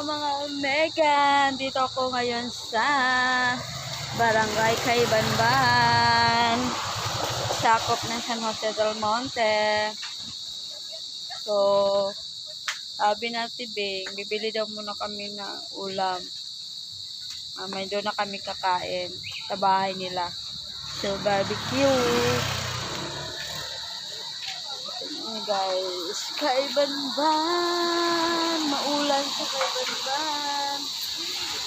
mga Megan, dito ako ngayon sa Barangay Caybanban, sakop ng San Jose del Monte. So, sabi na Bing, bibili daw muna kami ng ulam. May doon na kami kakain sa bahay nila. So, barbecue. Ayan guys, Caybanban. Maulan sa Caybanban.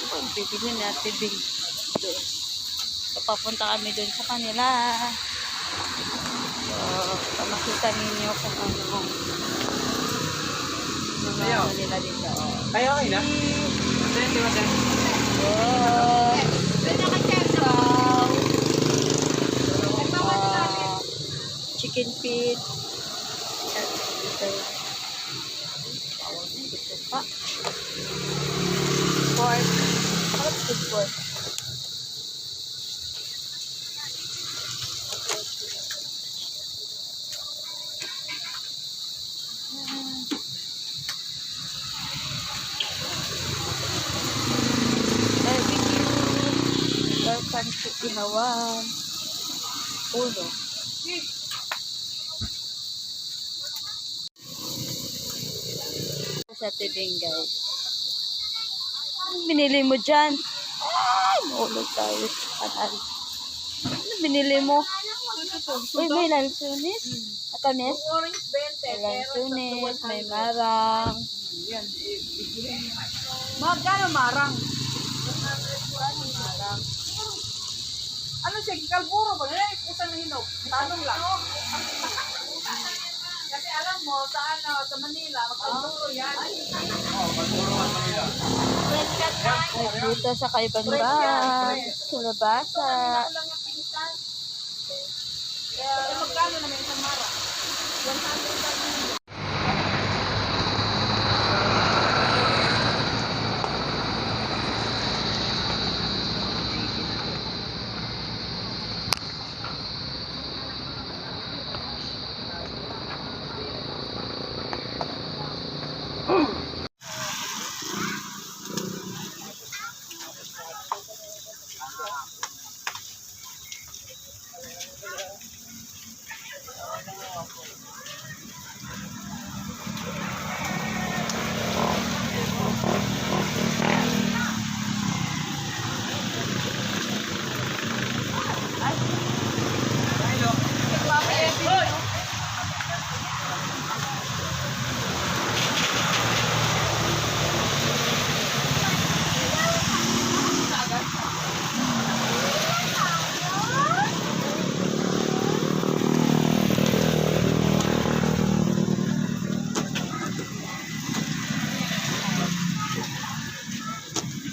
Ito, bibili natin Bing. So, papunta kami doon sa kanila. So, makita ninyo kung ano nila dito. Kaya okay na? Chicken feet. Pork. Good pork. Welcome to Ihawan. Uno. Sa tibing guys. Ano binili mo dyan? Ay, maulog tayo sa kanal. Ano binili mo? Uy, may lansunis. Atamis? May lansunis, may marang. Magkano marang? Marang. Ano siya? Kalburo ba? Isang hinog. Tanong lang. Kasi alam mo, sa Manila, kalburo yan. Dito sa Caybanban. Kalabasa. Kaya magkano naman isang marang? 100.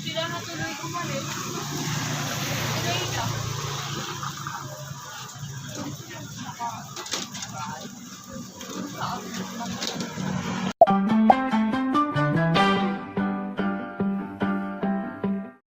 Sila natuloy kumalit.